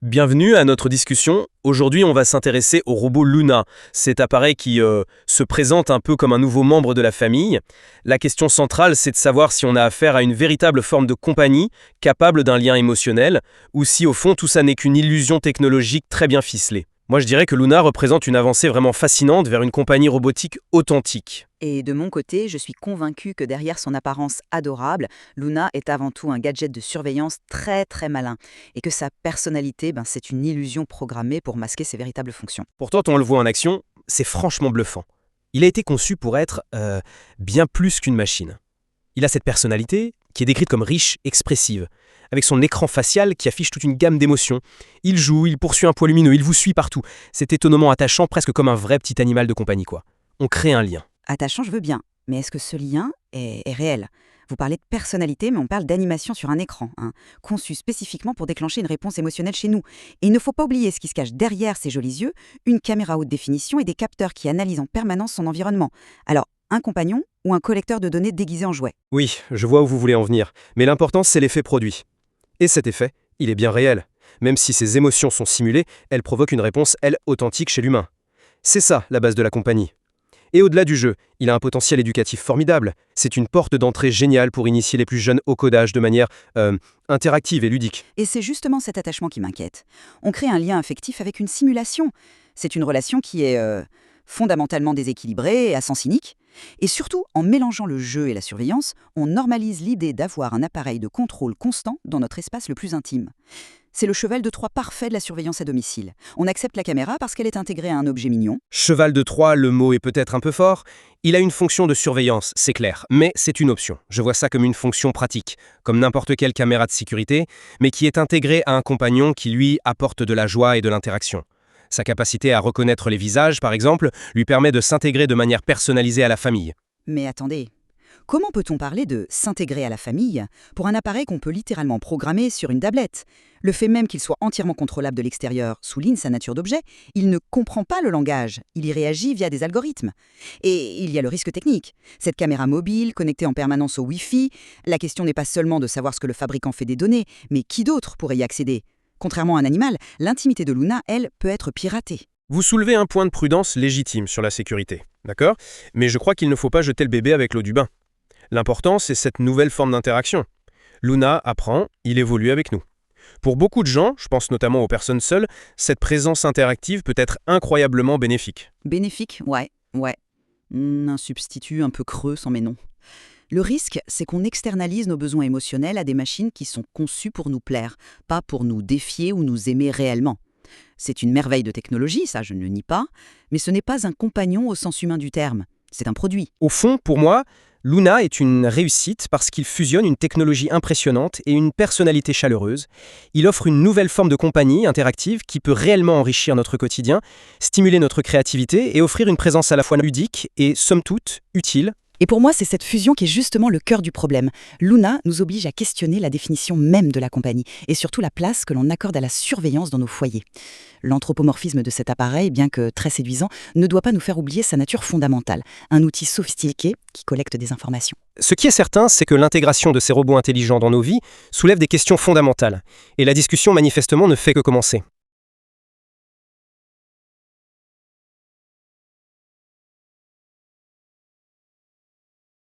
Bienvenue à notre discussion. Aujourd'hui, on va s'intéresser au robot Luna, cet appareil qui se présente un peu comme un nouveau membre de la famille. La question centrale, c'est de savoir si on a affaire à une véritable forme de compagnie, capable d'un lien émotionnel, ou si au fond tout ça n'est qu'une illusion technologique très bien ficelée. Moi je dirais que Luna représente une avancée vraiment fascinante vers une compagnie robotique authentique. Et de mon côté, je suis convaincue que derrière son apparence adorable, Luna est avant tout un gadget de surveillance très très malin. Et que sa personnalité, c'est une illusion programmée pour masquer ses véritables fonctions. Pourtant, on le voit en action, c'est franchement bluffant. Il a été conçu pour être bien plus qu'une machine. Il a cette personnalité qui est décrite comme riche, expressive, avec son écran facial qui affiche toute une gamme d'émotions. Il joue, il poursuit un point lumineux, il vous suit partout. C'est étonnamment attachant, presque comme un vrai petit animal de compagnie, quoi. On crée un lien. Attachant, je veux bien. Mais est-ce que ce lien est réel ? Vous parlez de personnalité, mais on parle d'animation sur un écran, conçu spécifiquement pour déclencher une réponse émotionnelle chez nous. Et il ne faut pas oublier ce qui se cache derrière ces jolis yeux, une caméra haute définition et des capteurs qui analysent en permanence son environnement. Alors, un compagnon ou un collecteur de données déguisé en jouet ? Oui, je vois où vous voulez en venir, mais l'important c'est l'effet produit. Et cet effet, il est bien réel. Même si ces émotions sont simulées, elles provoquent une réponse, elle, authentique chez l'humain. C'est ça, la base de la compagnie. Et au-delà du jeu, il a un potentiel éducatif formidable. C'est une porte d'entrée géniale pour initier les plus jeunes au codage de manière interactive et ludique. Et c'est justement cet attachement qui m'inquiète. On crée un lien affectif avec une simulation. C'est une relation qui est fondamentalement déséquilibrée et à sens cynique. Et surtout, en mélangeant le jeu et la surveillance, on normalise l'idée d'avoir un appareil de contrôle constant dans notre espace le plus intime. C'est le cheval de Troie parfait de la surveillance à domicile. On accepte la caméra parce qu'elle est intégrée à un objet mignon. Cheval de Troie, le mot est peut-être un peu fort. Il a une fonction de surveillance, c'est clair, mais c'est une option. Je vois ça comme une fonction pratique, comme n'importe quelle caméra de sécurité, mais qui est intégrée à un compagnon qui, lui, apporte de la joie et de l'interaction. Sa capacité à reconnaître les visages, par exemple, lui permet de s'intégrer de manière personnalisée à la famille. Mais attendez, comment peut-on parler de s'intégrer à la famille pour un appareil qu'on peut littéralement programmer sur une tablette ? Le fait même qu'il soit entièrement contrôlable de l'extérieur souligne sa nature d'objet. Il ne comprend pas le langage, il y réagit via des algorithmes. Et il y a le risque technique. Cette caméra mobile, connectée en permanence au Wi-Fi, la question n'est pas seulement de savoir ce que le fabricant fait des données, mais qui d'autre pourrait y accéder ? Contrairement à un animal, l'intimité de Luna, elle, peut être piratée. Vous soulevez un point de prudence légitime sur la sécurité, d'accord ? Mais je crois qu'il ne faut pas jeter le bébé avec l'eau du bain. L'important, c'est cette nouvelle forme d'interaction. Luna apprend, il évolue avec nous. Pour beaucoup de gens, je pense notamment aux personnes seules, cette présence interactive peut être incroyablement bénéfique. Bénéfique, ouais. Un substitut un peu creux sans mes noms. Le risque, c'est qu'on externalise nos besoins émotionnels à des machines qui sont conçues pour nous plaire, pas pour nous défier ou nous aimer réellement. C'est une merveille de technologie, ça je ne le nie pas, mais ce n'est pas un compagnon au sens humain du terme. C'est un produit. Au fond, pour moi, Luna est une réussite parce qu'il fusionne une technologie impressionnante et une personnalité chaleureuse. Il offre une nouvelle forme de compagnie interactive qui peut réellement enrichir notre quotidien, stimuler notre créativité et offrir une présence à la fois ludique et, somme toute, utile. Et pour moi, c'est cette fusion qui est justement le cœur du problème. Luna nous oblige à questionner la définition même de la compagnie, et surtout la place que l'on accorde à la surveillance dans nos foyers. L'anthropomorphisme de cet appareil, bien que très séduisant, ne doit pas nous faire oublier sa nature fondamentale, un outil sophistiqué qui collecte des informations. Ce qui est certain, c'est que l'intégration de ces robots intelligents dans nos vies soulève des questions fondamentales, et la discussion manifestement ne fait que commencer.